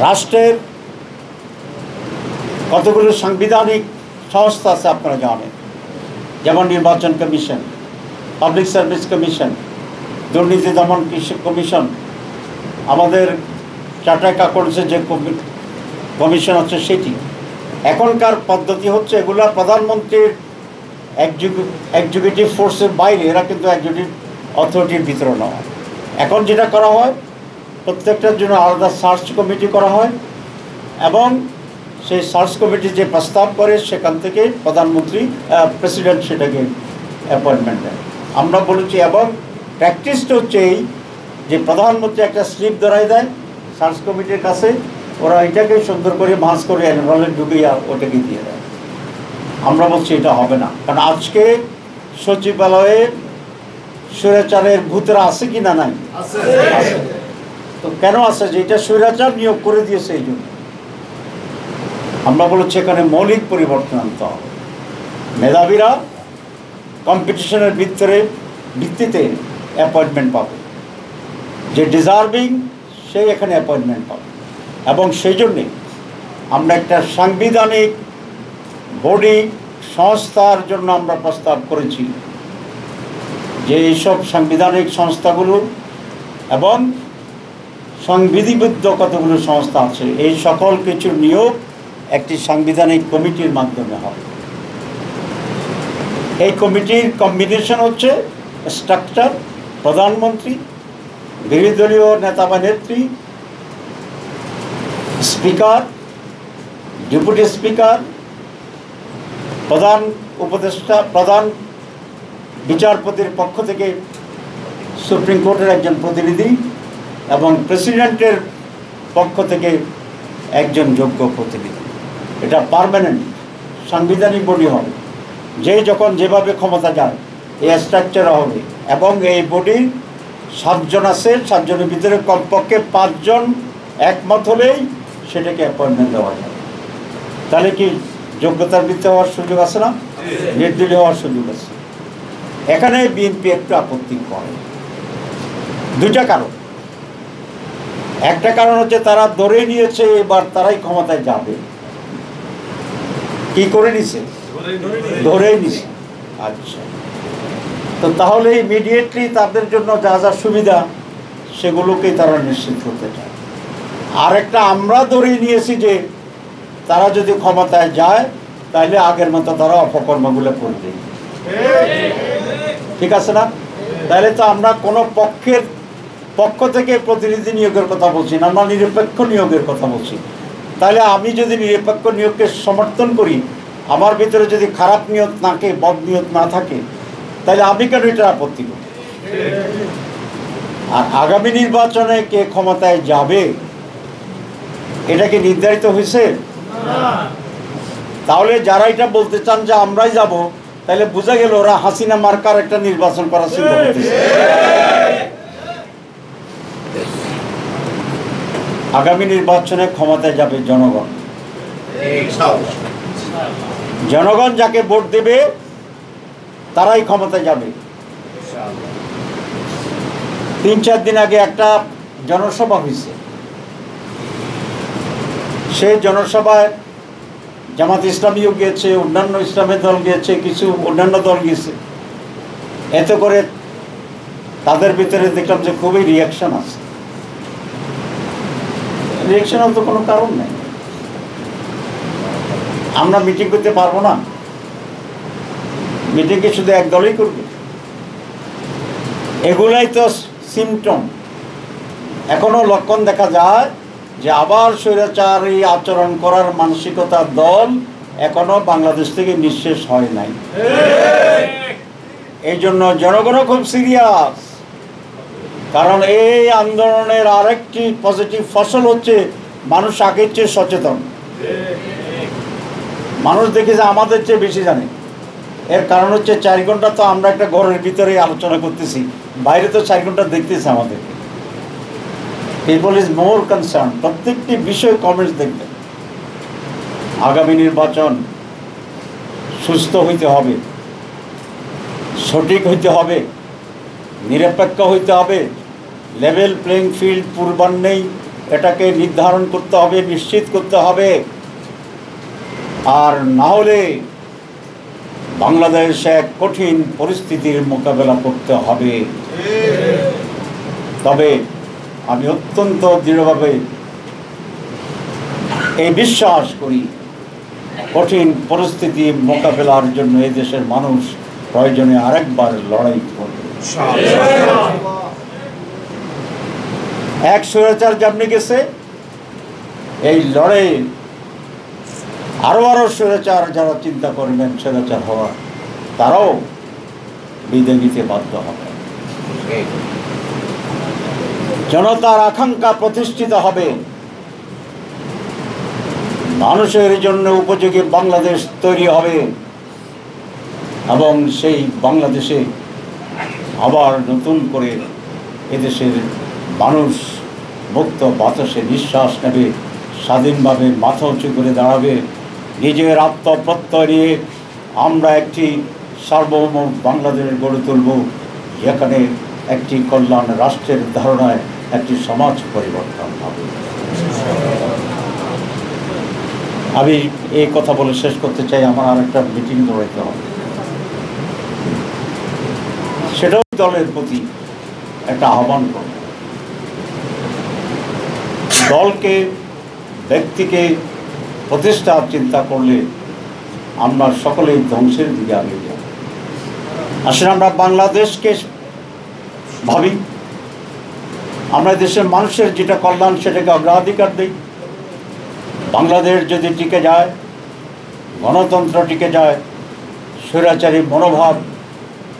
রাষ্ট্রের কতগুলো সাংবিধানিক সংস্থা আছে আপনারা জানেন, যেমন নির্বাচন কমিশন, পাবলিক সার্ভিস কমিশন, দুর্নীতি দমন কমিশন, আমাদের চার্টার্ড অ্যাকাউন্ট্যান্টসের যে কমিশন আছে সেটি। এখনকার পদ্ধতি হচ্ছে এগুলো প্রধানমন্ত্রীর এক্সিকিউটিভ ফোর্সের বাইরে, এরা কিন্তু এক্সিকিউটিভ অথরিটির ভিতরে নেওয়া। এখন যেটা করা হয়, প্রত্যেকটার জন্য আলাদা সার্চ কমিটি করা হয় এবং সেই সার্চ কমিটি যে প্রস্তাব করে সেখান থেকে প্রধানমন্ত্রী প্রেসিডেন্ট সেটাকে অ্যাপয়েন্টমেন্ট দেয়। আমরা বলেছি এবং প্র্যাকটিসটা হচ্ছে এই যে প্রধানমন্ত্রী একটা স্লিপ ধরাই দেয় সার্চ কমিটির কাছে, ওরা এটাকে সুন্দর করে ভাঁজ করে এনরোলে ঢুকিয়ে ওটাকে দিয়ে দেয়। আমরা বলছি এটা হবে না, কারণ আজকে সচিবালয়ে স্বৈরাচারের ভূতেরা আছে কি না? নাই, আছে। তো কেন আছে? যে এটা স্বৈরাচার নিয়োগ করে দিয়েছে, এই জন্য আমরা বলছি এখানে মৌলিক পরিবর্তন আনতে হবে। মেধাবীরা কম্পিটিশনের ভিত্তিতে অ্যাপয়েন্টমেন্ট পাবে, যে ডিজার্ভিং সেই এখানে অ্যাপয়েন্টমেন্ট পাবে। এবং সেই জন্যে আমরা একটা সাংবিধানিক বডি সংস্থার জন্য আমরা প্রস্তাব করেছি, যে এইসব সাংবিধানিক সংস্থাগুলো এবং সংবিধিবদ্ধ কতগুলো সংস্থা আছে, এই সকল কিছু নিয়োগ একটি সাংবিধানিক কমিটির মাধ্যমে হবে। এই কমিটির কম্বিনেশন হচ্ছে স্ট্রাকচার, প্রধানমন্ত্রী, বিরোধী দলীয় নেতা বা নেত্রী, স্পিকার, ডেপুটি স্পিকার, প্রধান উপদেষ্টা, প্রধান বিচারপতির পক্ষ থেকে সুপ্রিম কোর্টের একজন প্রতিনিধি এবং প্রেসিডেন্টের পক্ষ থেকে একজন যোগ্য প্রতিনিধি। এটা পার্মানেন্ট সাংবিধানিক বডি হবে, যে যখন যেভাবে ক্ষমতা যায় এই স্ট্রাকচার হবে। এবং এই বডির 7 জন আছে, 7 জনের ভিতরে কমপক্ষে 5 জন একমত হলেই সেটাকে অ্যাপয়েন্টমেন্ট দেওয়া যায়। তাহলে কি যোগ্যতার ভিত্তিতে হওয়ার সুযোগ আছে না? নির্দলীয় হওয়ার সুযোগ আছে। এখানে বিএনপি একটু আপত্তি করে, দুইটা কারণ। একটা কারণ হচ্ছে তারা ধরে নিয়েছে এবার তারাই ক্ষমতায় যাবে। কি করে নিছে? ধরেই নিছে। আচ্ছা, তো তাহলে ইমিডিয়েটলি তাদের জন্য যা যা সুবিধা সেগুলোকেই তারা নিশ্চিত করতে চায়। আর একটা আমরা ধরে নিয়েছি যে তারা যদি ক্ষমতায় যায় তাহলে আগের মতো তারা অপকর্মগুলো করবে। ঠিক আছে না? তাহলে তো আমরা কোনো পক্ষ থেকে প্রতিনিধি নিয়োগের কথা বলছি না, আমরা নিরপেক্ষ নিয়োগের কথা বলছি। তাহলে আমি যদি নিরপেক্ষ নিয়োগকে সমর্থন করি, আমার ভিতরে যদি খারাপ নিয়ত থাকে, বদ নিয়ত না থাকে, তাহলে আমি কেন এটা আপত্তি করি? আর আগামী নির্বাচনে কে ক্ষমতায় যাবে এটা কি নির্ধারিত হয়েছে? তাহলে যারা এটা বলতে চান যে আমরাই যাব, তাহলে বোঝা গেল ওরা হাসিনা মার্কার একটা নির্বাচন করার চিন্তা করতেছে। আগামী নির্বাচনে ক্ষমতায় যাবে জনগণ। জনগণ যাকে ভোট দেবে তারাই ক্ষমতায় যাবে। 3-4 দিন আগে একটা জনসভা হয়েছে, সেই জনসভায় জামাত ইসলামীও গিয়েছে, অন্যান্য ইসলামের দল গিয়েছে, কিছু অন্যান্য দল গিয়েছে। এতে করে তাদের ভিতরে দেখলাম যে খুবই রিয়াকশন আছে। রিয়াকশনের তো কোনো কারণ নেই। আমরা মিটিং করতে পারবো না, মিটিংকে শুধু এক দলই করবে। এগুলাই তো সিমটম। এখনো লক্ষণ দেখা যায় যে আবার স্বৈরাচারী আচরণ করার মানসিকতার দল এখনো বাংলাদেশ থেকে নিঃশেষ হয় নাই। এই জন্য জনগণও খুব সিরিয়াস, কারণ এই আন্দোলনের আরেকটি পজিটিভ ফসল হচ্ছে মানুষ আগের চেয়ে সচেতন। মানুষ দেখে যে আমাদের চেয়ে বেশি জানে। এর কারণ হচ্ছে 4 ঘন্টা তো আমরা একটা ঘরের ভিতরে আলোচনা করতেছি, বাইরে তো 4 ঘন্টা দেখতেছে আমাদের। পিপল ইজ মোর কনসার্ন, প্রত্যেকটি বিষয় কমেন্টস দেখবেন। আগামী নির্বাচন সুস্থ হইতে হবে, সঠিক হইতে হবে, নিরপেক্ষ হইতে হবে, লেভেল প্লেইং ফিল্ড পূর্বান্নেই এটাকে নির্ধারণ করতে হবে, নিশ্চিত করতে হবে। আর না হলে বাংলাদেশ এক কঠিন পরিস্থিতির মোকাবেলা করতে হবে। তবে আমি অত্যন্ত দৃঢ়ভাবে এই বিশ্বাস করি, কঠিন পরিস্থিতি মোকাবেলার জন্য এই দেশের মানুষ প্রয়োজনে আরেকবার লড়াই করবে। এক স্বৈরাচার যেমনি গেছে, এই লড়াই আরো স্বৈরাচার যারা চিন্তা করবেন স্বৈরাচার হওয়ার, তারাও বিদায় নিতে বাধ্য হবে। জনতার আকাঙ্ক্ষা প্রতিষ্ঠিত হবে, মানুষের জন্য উপযোগী বাংলাদেশ তৈরি হবে এবং সেই বাংলাদেশে আবার নতুন করে এদেশের মানুষ মুক্ত বাতাসে নিঃশ্বাস নেবে, স্বাধীনভাবে মাথা উঁচু করে দাঁড়াবে, নিজের আত্মপ্রত্যয় নিয়ে আমরা একটি সার্বভৌম বাংলাদেশ গড়ে তুলব, যেখানে একটি কল্যাণ রাষ্ট্রের ধারণায় একটি সমাজ পরিবর্তন হবে। আমি এই কথা বলে শেষ করতে চাই, আমার আর একটা মিটিং দৌড়াইতে হবে। সেটাও দলের প্রতি একটা আহ্বান করব, দলকে ব্যক্তিকে প্রতিষ্ঠার চিন্তা করলে আমরা সকলেই ধ্বংসের দিকে এগিয়ে যাব। আসলে আমরা বাংলাদেশকে ভাবি, আমরা দেশের মানুষের যেটা কল্যাণ সেটাকে অগ্রাধিকার দিই। বাংলাদেশ যদি টিকে যায়, গণতন্ত্র টিকে যায়, স্বৈরাচারী মনোভাব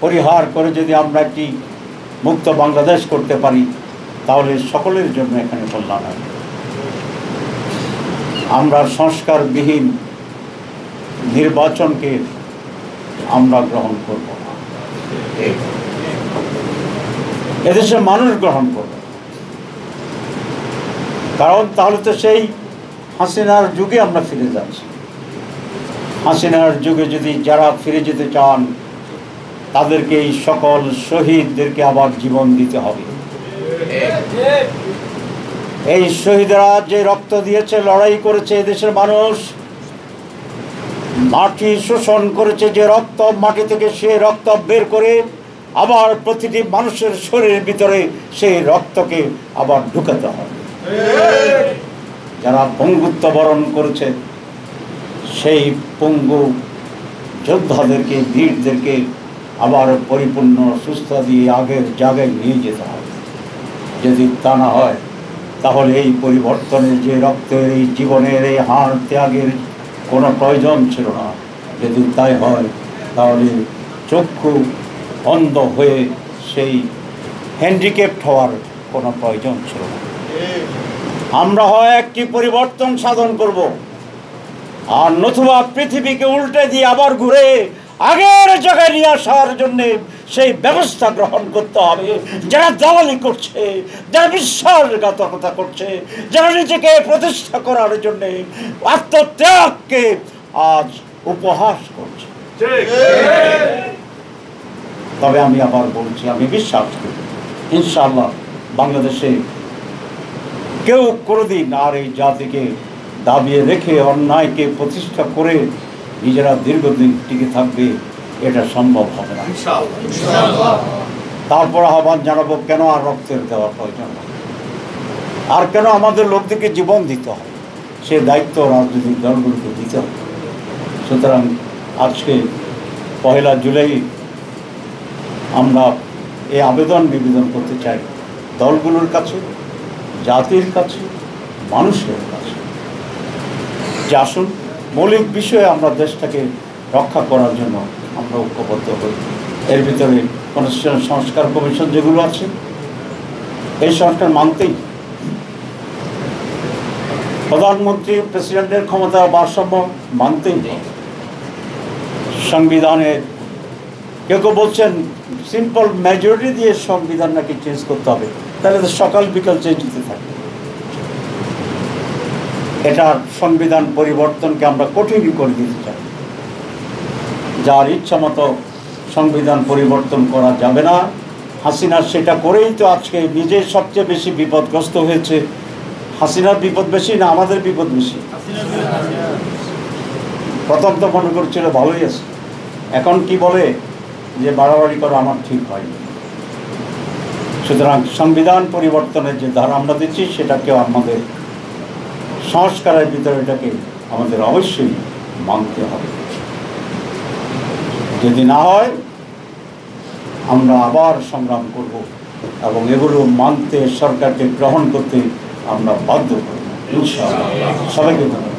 পরিহার করে যদি আমরা একটি মুক্ত বাংলাদেশ করতে পারি, তাহলে সকলের জন্য এখানে কল্যাণ হবে। আমরা সংস্কারবিহীন নির্বাচনকে আমরা গ্রহণ করব না, এদেশের মানুষ গ্রহণ করবে। কারণ তাহলে তো সেই হাসিনার যুগে আমরা ফিরে যাচ্ছি। হাসিনার যুগে যদি যারা ফিরে যেতে চান, তাদেরকে এই সকল শহীদদেরকে আবার জীবন দিতে হবে। এই শহীদরা যে রক্ত দিয়েছে, লড়াই করেছে, এদেশের মানুষ মাটি শোষণ করেছে, যে রক্ত মাটি থেকে সে রক্ত বের করে আবার প্রতিটি মানুষের শরীরের ভিতরে সেই রক্তকে আবার ঢুকাতে হবে। যারা পঙ্গুত্ব বরণ করেছে, সেই পঙ্গু যোদ্ধাদেরকে, বীরদেরকে আবার পরিপূর্ণ সুস্থতা দিয়ে আগের জায়গায় নিয়ে যেতে হবে। যদি তা না হয়, তাহলে এই পরিবর্তনের যে রক্তের, এই জীবনের, এই হাড় ত্যাগের কোনো প্রয়োজন ছিল না। যদি তাই হয়, তাহলে চক্ষু অন্ধ হয়ে সেই হ্যান্ডিক্যাপড হওয়ার কোনো প্রয়োজন ছিল না। আমরা হয় একটি পরিবর্তন সাধন করব, আর নতুবা পৃথিবীকে উল্টে দিয়ে আবার ঘুরে আগের জায়গায় নিয়ে আসার জন্য সেই ব্যবস্থা গ্রহণ করতে হবে। যারা দালালি করছে, যারা বিশ্বাসঘাতকতা করছে, যারা নিজেকে প্রতিষ্ঠা করার জন্য আত্মত্যাগকে আজ উপহাস করছে। তবে আমি আবার বলছি, আমি বিশ্বাস করি ইনশাআল্লাহ বাংলাদেশে কেউ কোনোদিন আর এই জাতিকে দাবিয়ে রেখে অন্যায়কে প্রতিষ্ঠা করে নিজেরা দীর্ঘদিন টিকে থাকবে, এটা সম্ভব হবে না। তারপর আহ্বান জানাবো, কেন আর রক্তের দেওয়ার প্রয়োজন, আর কেন আমাদের লোকদেরকে জীবন দিতে হবে, সে দায়িত্ব রাজনৈতিক দলগুলোকে দিতে হবে। সুতরাং আজকে 1 জুলাই আমরা এই আবেদন নিবেদন করতে চাই দলগুলোর কাছে, জাতির কাছে, মানুষের কাছে, যে আসুন মৌলিক বিষয়ে আমরা দেশটাকে রক্ষা করার জন্য আমরা ঐক্যবদ্ধ হই। এর ভিতরে কনস্টিটিউশন সংস্কার কমিশন যেগুলো আছে, এই সংস্কার মানতেই প্রধানমন্ত্রী প্রেসিডেন্টের ক্ষমতা ভারসাম্য মানতেই, সংবিধানের কেউ কেউ বলছেন সিম্পল মেজরিটি দিয়ে সংবিধান নাকি চেঞ্জ করতে হবে, তাহলে তো সকাল বিকাল চেঞ্জ হতে থাকে। এটার সংবিধান পরিবর্তনকে আমরা কঠিন করে দিতে চাই। যার ইচ্ছা মতো সংবিধান পরিবর্তন করা যাবে না। হাসিনা সেটা করেই তো আজকে নিজে সবচেয়ে বেশি বিপদগ্রস্ত হয়েছে। হাসিনার বিপদ বেশি না আমাদের বিপদ বেশি? প্রথম তো মনে করছিল ভালোই আছে, এখন কি বলে যে বাড়াবাড়ি করা আমার ঠিক হয়নি। সুতরাং সংবিধান পরিবর্তনের যে ধারা আমরা দিচ্ছি সেটাকেও আমাদের সংস্কারের ভিতরে এটাকে আমাদের অবশ্যই মানতে হবে। যদি না হয় আমরা আবার সংগ্রাম করব এবং এগুলো মানতে, সরকারকে গ্রহণ করতে আমরা বাধ্য করব ইনশাআল্লাহ। সবাইকে ধন্যবাদ।